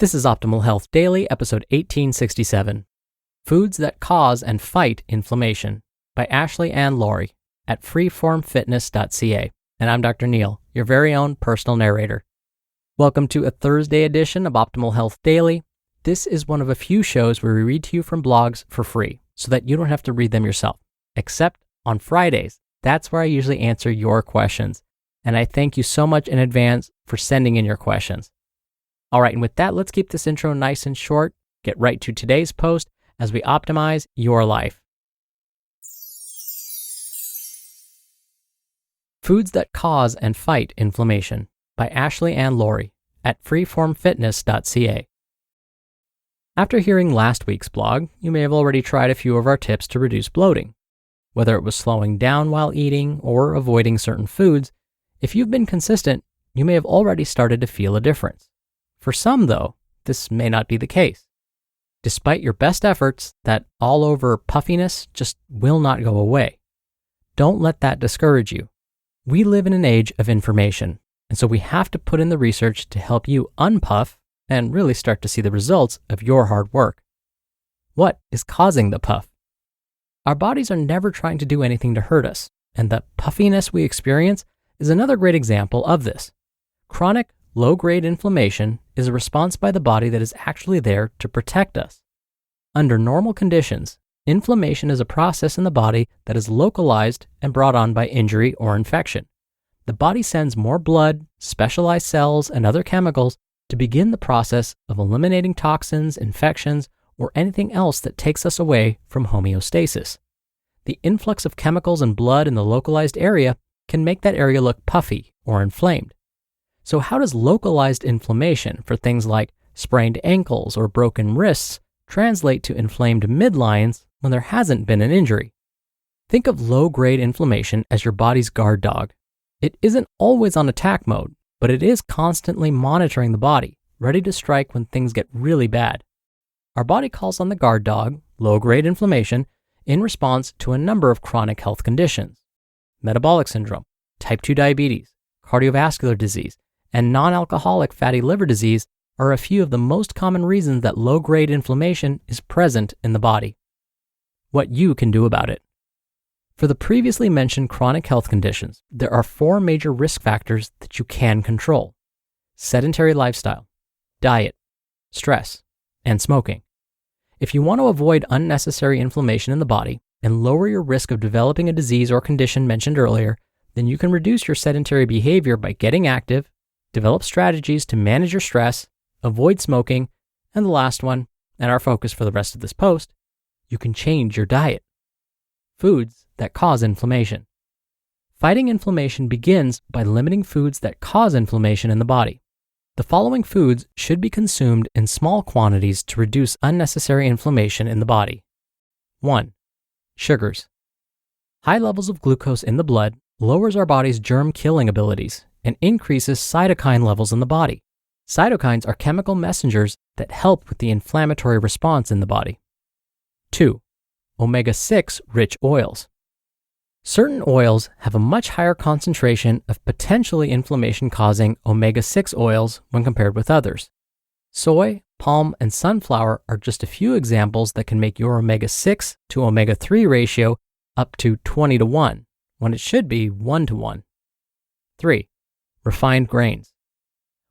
This is Optimal Health Daily, episode 1867. Foods That Cause and Fight Inflammation by Ashley Ann Lawrie at freeformfitness.ca. And I'm Dr. Neil, your very own personal narrator. Welcome to a Thursday edition of Optimal Health Daily. This is one of a few shows where we read to you from blogs for free so that you don't have to read them yourself. Except on Fridays, that's where I usually answer your questions. And I thank you so much in advance for sending in your questions. All right, and with that, let's keep this intro nice and short, get right to today's post as we optimize your life. Foods That Cause and Fight Inflammation by Ashley Ann Lawrie at freeformfitness.ca. After hearing last week's blog, you may have already tried a few of our tips to reduce bloating. Whether it was slowing down while eating or avoiding certain foods, if you've been consistent, you may have already started to feel a difference. For some, though, this may not be the case. Despite your best efforts, that all-over puffiness just will not go away. Don't let that discourage you. We live in an age of information, and so we have to put in the research to help you unpuff and really start to see the results of your hard work. What is causing the puff? Our bodies are never trying to do anything to hurt us, and the puffiness we experience is another great example of this. Chronic, low-grade inflammation is a response by the body that is actually there to protect us. Under normal conditions, inflammation is a process in the body that is localized and brought on by injury or infection. The body sends more blood, specialized cells, and other chemicals to begin the process of eliminating toxins, infections, or anything else that takes us away from homeostasis. The influx of chemicals and blood in the localized area can make that area look puffy or inflamed. So how does localized inflammation for things like sprained ankles or broken wrists translate to inflamed midlines when there hasn't been an injury? Think of low-grade inflammation as your body's guard dog. It isn't always on attack mode, but it is constantly monitoring the body, ready to strike when things get really bad. Our body calls on the guard dog, low-grade inflammation, in response to a number of chronic health conditions. Metabolic syndrome, type 2 diabetes, cardiovascular disease, and non-alcoholic fatty liver disease are a few of the most common reasons that low-grade inflammation is present in the body. What you can do about it. For the previously mentioned chronic health conditions, there are 4 major risk factors that you can control: sedentary lifestyle, diet, stress, and smoking. If you want to avoid unnecessary inflammation in the body and lower your risk of developing a disease or condition mentioned earlier, then you can reduce your sedentary behavior by getting active, develop strategies to manage your stress, avoid smoking, and the last one, and our focus for the rest of this post, you can change your diet. Foods that cause inflammation. Fighting inflammation begins by limiting foods that cause inflammation in the body. The following foods should be consumed in small quantities to reduce unnecessary inflammation in the body. 1. Sugars. High levels of glucose in the blood lowers our body's germ-killing abilities and increases cytokine levels in the body. Cytokines are chemical messengers that help with the inflammatory response in the body. 2. Omega-6 rich oils. Certain oils have a much higher concentration of potentially inflammation-causing omega-6 oils when compared with others. Soy, palm, and sunflower are just a few examples that can make your omega-6 to omega-3 ratio up to 20-1, when it should be 1-1. 3. Refined grains.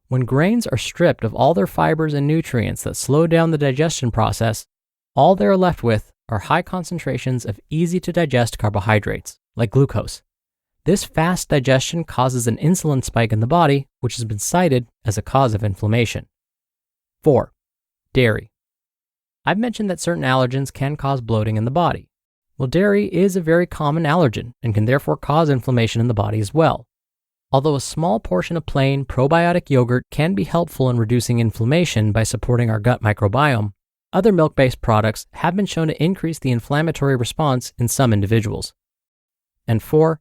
When grains are stripped of all their fibers and nutrients that slow down the digestion process, all they're left with are high concentrations of easy-to-digest carbohydrates, like glucose. This fast digestion causes an insulin spike in the body, which has been cited as a cause of inflammation. 4. Dairy. I've mentioned that certain allergens can cause bloating in the body. Well, dairy is a very common allergen and can therefore cause inflammation in the body as well. Although a small portion of plain probiotic yogurt can be helpful in reducing inflammation by supporting our gut microbiome, other milk-based products have been shown to increase the inflammatory response in some individuals. And 4.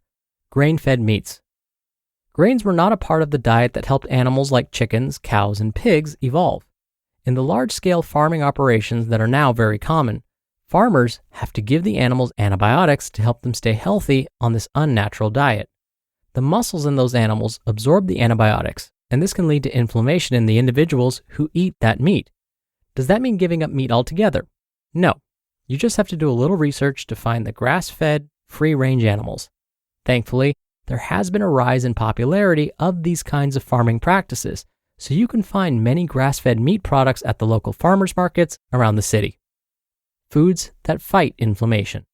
Grain-fed meats. Grains were not a part of the diet that helped animals like chickens, cows, and pigs evolve. In the large-scale farming operations that are now very common, farmers have to give the animals antibiotics to help them stay healthy on this unnatural diet. The muscles in those animals absorb the antibiotics, and this can lead to inflammation in the individuals who eat that meat. Does that mean giving up meat altogether? No. You just have to do a little research to find the grass-fed, free-range animals. Thankfully, there has been a rise in popularity of these kinds of farming practices, so you can find many grass-fed meat products at the local farmers markets around the city. Foods that fight inflammation.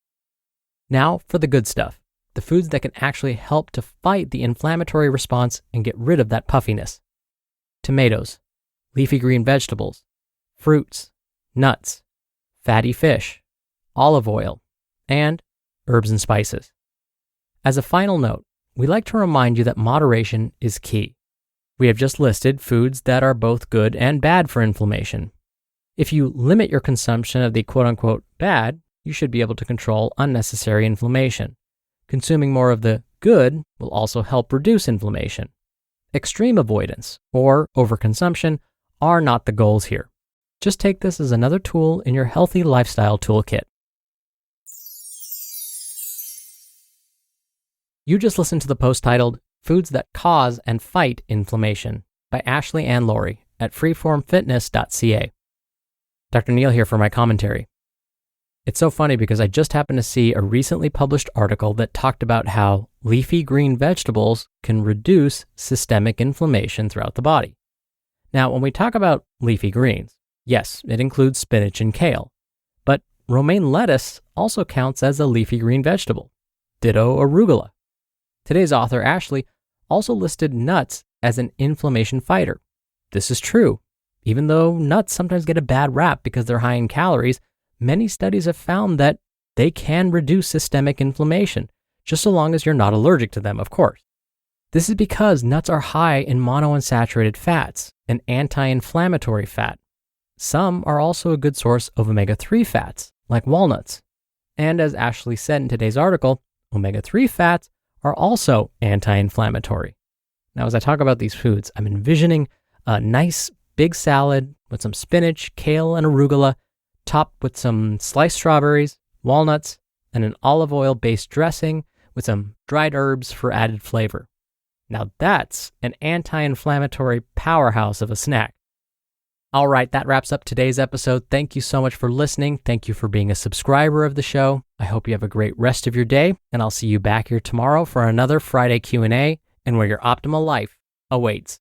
Now for the good stuff, the foods that can actually help to fight the inflammatory response and get rid of that puffiness. Tomatoes, leafy green vegetables, fruits, nuts, fatty fish, olive oil, and herbs and spices. As a final note, we like to remind you that moderation is key. We have just listed foods that are both good and bad for inflammation. If you limit your consumption of the quote-unquote bad, you should be able to control unnecessary inflammation. Consuming more of the good will also help reduce inflammation. Extreme avoidance or overconsumption are not the goals here. Just take this as another tool in your healthy lifestyle toolkit. You just listened to the post titled Foods That Cause and Fight Inflammation by Ashley and Lawrie at freeformfitness.ca. Dr. Neal here for my commentary. It's so funny because I just happened to see a recently published article that talked about how leafy green vegetables can reduce systemic inflammation throughout the body. Now, when we talk about leafy greens, yes, it includes spinach and kale, but romaine lettuce also counts as a leafy green vegetable. Ditto arugula. Today's author, Ashley, also listed nuts as an inflammation fighter. This is true. Even though nuts sometimes get a bad rap because they're high in calories, many studies have found that they can reduce systemic inflammation, just so long as you're not allergic to them, of course. This is because nuts are high in monounsaturated fats, an anti-inflammatory fat. Some are also a good source of omega-3 fats, like walnuts. And as Ashley said in today's article, omega-3 fats are also anti-inflammatory. Now, as I talk about these foods, I'm envisioning a nice big salad with some spinach, kale, and arugula, topped with some sliced strawberries, walnuts, and an olive oil-based dressing with some dried herbs for added flavor. Now that's an anti-inflammatory powerhouse of a snack. All right, that wraps up today's episode. Thank you so much for listening. Thank you for being a subscriber of the show. I hope you have a great rest of your day, and I'll see you back here tomorrow for another Friday Q&A and where your optimal life awaits.